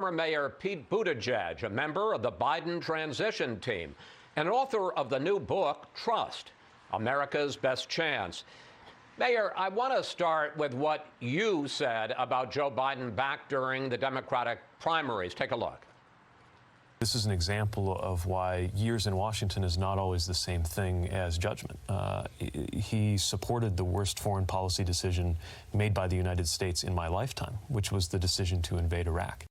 Former Mayor Pete Buttigieg, a member of the Biden transition team, and author of the new book, Trust, America's Best Chance. Mayor, I want to start with what you said about Joe Biden back during the Democratic primaries. Take a look. This is an example of why years in Washington is not always the same thing as judgment. He supported the worst foreign policy decision made by the United States in my lifetime, which was the decision to invade Iraq.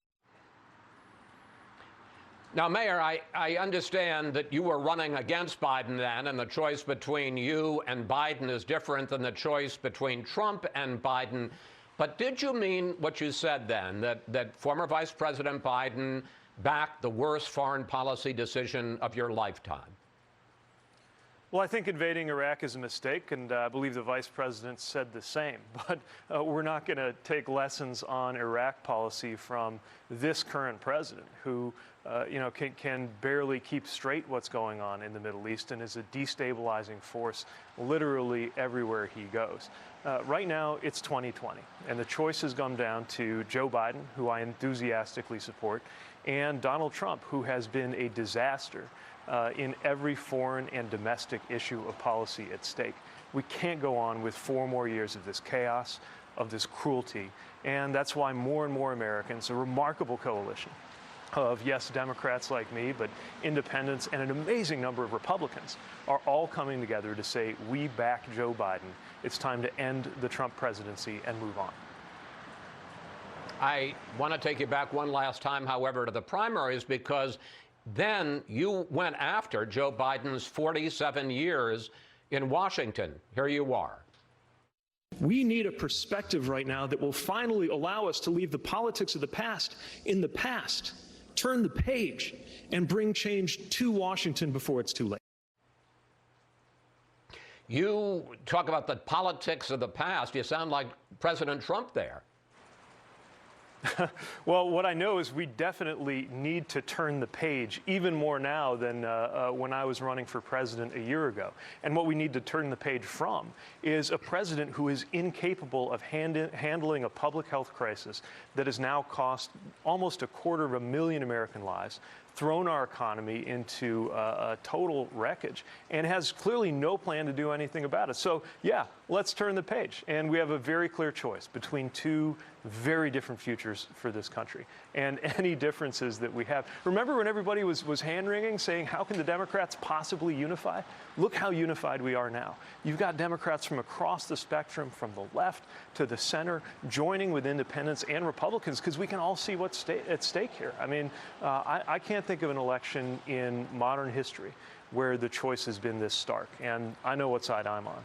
Now, Mayor, I understand that you were running against Biden then, and the choice between you and Biden is different than the choice between Trump and Biden. But did you mean what you said then, that former Vice President Biden backed the worst foreign policy decision of your lifetime? Well, I think invading Iraq is a mistake, and I believe the vice president said the same. But we're not going to take lessons on Iraq policy from this current president, who can barely keep straight what's going on in the Middle East and is a destabilizing force literally everywhere he goes. Right now, it's 2020, and the choice has come down to Joe Biden, who I enthusiastically support, and Donald Trump, who has been a disaster in every foreign and domestic issue of policy at stake. We can't go on with 4 more years of this chaos, of this cruelty, and that's why more and more Americans, a remarkable coalition of, yes, Democrats like me, but independents and an amazing number of Republicans are all coming together to say, we back Joe Biden. It's time to end the Trump presidency and move on. I want to take you back one last time, however, to the primaries, because then you went after Joe Biden's 47 years in Washington. Here you are. We need a perspective right now that will finally allow us to leave the politics of the past in the past, turn the page, and bring change to Washington before it's too late. You talk about the politics of the past. You sound like President Trump there. Well, what I know is we definitely need to turn the page, even more now than when I was running for president a year ago. And what we need to turn the page from is a president who is incapable of handling a public health crisis that has now cost almost 250,000 American lives, thrown our economy into a total wreckage, and has clearly no plan to do anything about it. So, yeah, let's turn the page. And we have a very clear choice between 2 very different futures for this country, and any differences that we have. Remember when everybody was hand-wringing, saying, how can the Democrats possibly unify? Look how unified we are now. You've got Democrats from across the spectrum, from the left to the center, joining with independents and Republicans, because we can all see what's at stake here. I mean, I can't think of an election in modern history where the choice has been this stark, and I know what side I'm on.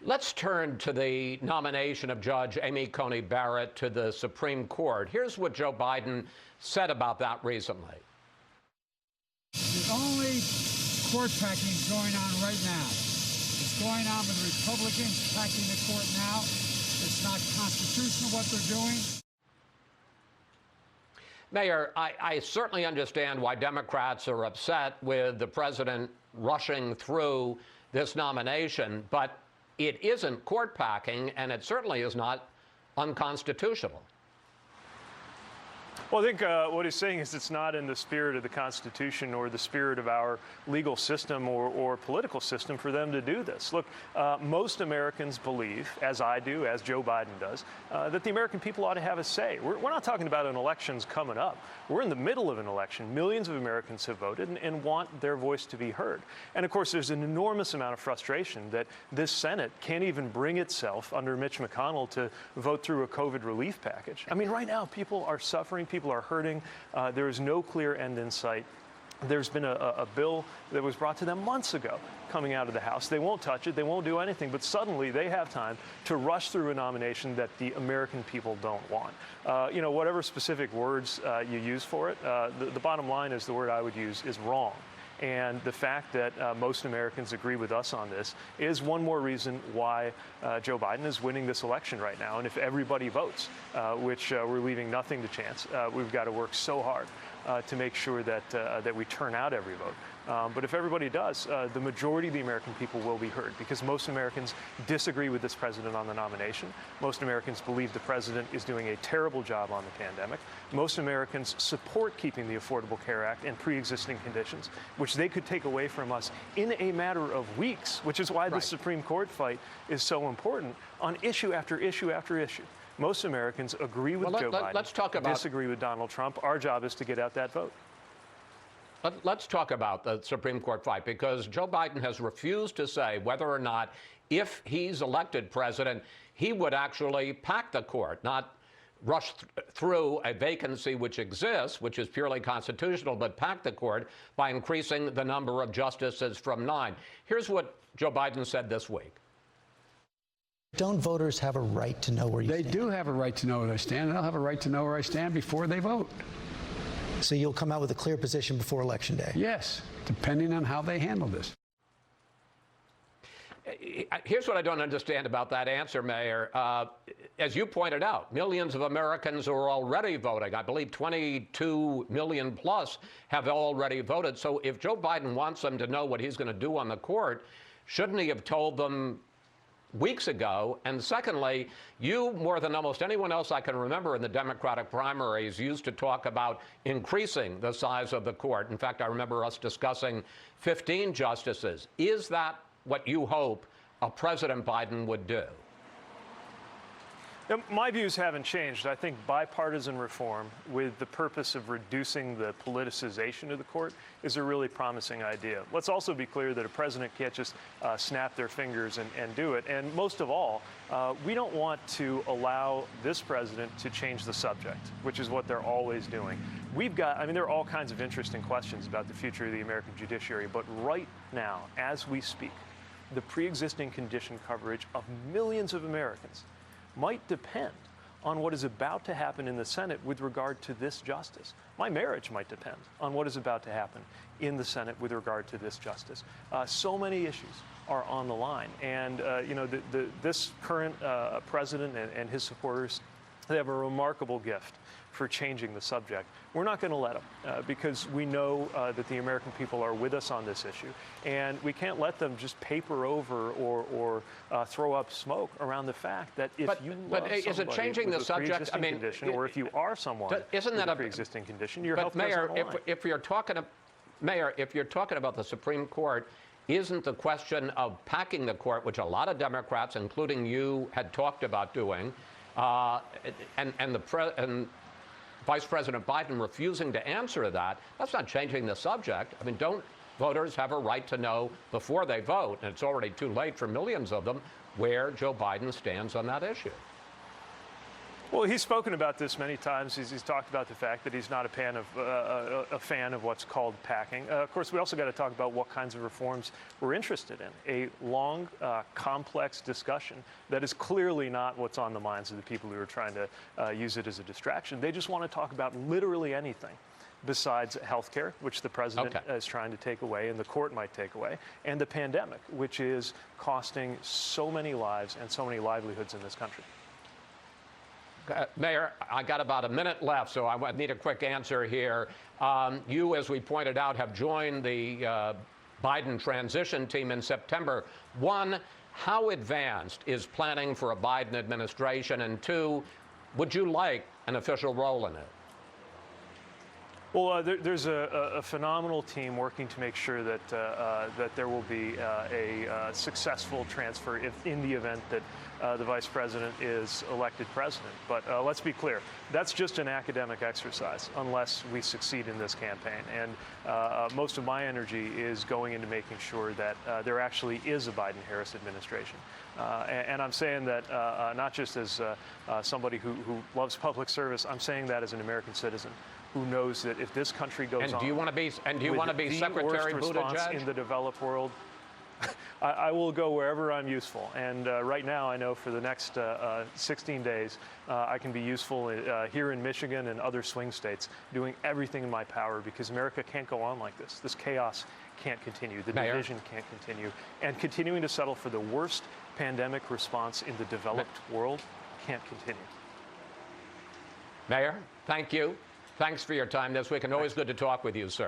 Let's turn to the nomination of Judge Amy Coney Barrett to the Supreme Court. Here's what Joe Biden said about that recently. There's only court packing going on right now. It's going on with Republicans packing the court now. It's not constitutional what they're doing. Mayor, I certainly understand why Democrats are upset with the president rushing through this nomination, but it isn't court packing, and it certainly is not unconstitutional. Well, I think what he's saying is it's not in the spirit of the Constitution or the spirit of our legal system or political system for them to do this. Look, most Americans believe, as I do, as Joe Biden does, that the American people ought to have a say. We're not talking about an election's coming up. We're in the middle of an election. Millions of Americans have voted and want their voice to be heard. And, of course, there's an enormous amount of frustration that this Senate can't even bring itself under Mitch McConnell to vote through a COVID relief package. I mean, right now, people are suffering. People are hurting. There is no clear end in sight. There's been a bill that was brought to them months ago coming out of the House. They won't touch it. They won't do anything. But suddenly they have time to rush through a nomination that the American people don't want. Whatever specific words you use for it, the bottom line is the word I would use is wrong. And the fact that most Americans agree with us on this is one more reason why Joe Biden is winning this election right now. And if everybody votes, which we're leaving nothing to chance, we've got to work so hard to make sure that, that we turn out every vote. But if everybody does, the majority of the American people will be heard, because most Americans disagree with this president on the nomination. Most Americans believe the president is doing a terrible job on the pandemic. Most Americans support keeping the Affordable Care Act and pre-existing conditions, which they could take away from us in a matter of weeks, which is why the Supreme Court fight is so important on issue after issue after issue. Most Americans agree with Joe Biden, let's talk about, disagree with Donald Trump. Our job is to get out that vote. Let's talk about the Supreme Court fight, because Joe Biden has refused to say whether or not, if he's elected president, he would actually pack the court, not rush through a vacancy which exists, which is purely constitutional, but pack the court by increasing the number of justices from 9. Here's what Joe Biden said this week. Don't voters have a right to know where you stand? They do have a right to know where they stand, and they'll have a right to know where I stand before they vote. So you'll come out with a clear position before Election Day? Yes, depending on how they handle this. Here's what I don't understand about that answer, Mayor. As you pointed out, millions of Americans are already voting. I believe 22 million plus have already voted. So if Joe Biden wants them to know what he's going to do on the court, shouldn't he have told them weeks ago? And secondly, you, more than almost anyone else I can remember in the Democratic primaries, used to talk about increasing the size of the court. In fact, I remember us discussing 15 justices. Is that what you hope President Biden would do? My views haven't changed. I think bipartisan reform with the purpose of reducing the politicization of the court is a really promising idea. Let's also be clear that a president can't just snap their fingers and do it. And most of all, we don't want to allow this president to change the subject, which is what they're always doing. There are all kinds of interesting questions about the future of the American judiciary, but right now, as we speak, the pre-existing condition coverage of millions of Americans might depend on what is about to happen in the Senate with regard to this justice. My marriage might depend on what is about to happen in the Senate with regard to this justice. So many issues are on the line. And, this current president and his supporters, they have a remarkable gift for changing the subject. We're not going to let them because we know that the American people are with us on this issue, and we can't let them just paper over or throw up smoke around the fact that if you love is it changing the subject? Condition, or if you are someone isn't that with a pre-existing condition, your health Mayor, if you're talking about the Supreme Court, isn't the question of packing the court, which a lot of Democrats, including you, had talked about doing, and Vice President Biden refusing to answer that, that's not changing the subject. I mean, don't voters have a right to know before they vote, and it's already too late for millions of them, where Joe Biden stands on that issue? Well, he's spoken about this many times. He's talked about the fact that he's not a fan of what's called packing. Of course, we also got to talk about what kinds of reforms we're interested in. A long, complex discussion that is clearly not what's on the minds of the people who are trying to use it as a distraction. They just want to talk about literally anything besides health care, which the president is trying to take away and the court might take away, and the pandemic, which is costing so many lives and so many livelihoods in this country. Mayor, I got about a minute left, so I need a quick answer here. You, as we pointed out, have joined the Biden transition team in September. One, how advanced is planning for a Biden administration? And two, would you like an official role in it? Well, there's a phenomenal team working to make sure that that there will be a successful transfer in the event that the vice president is elected president. But let's be clear, that's just an academic exercise unless we succeed in this campaign. And most of my energy is going into making sure that there actually is a Biden-Harris administration. And I'm saying that not just as somebody who loves public service, I'm saying that as an American citizen who knows that if this country goes on, do you want to be Secretary Buttigieg in the developed world, I will go wherever I'm useful. And right now, I know for the next 16 days, I can be useful here in Michigan and other swing states, doing everything in my power, because America can't go on like this. This chaos can't continue. The division can't continue. And continuing to settle for the worst pandemic response in the developed world can't continue. Mayor, thank you. Thanks for your time this week, and always good to talk with you, sir.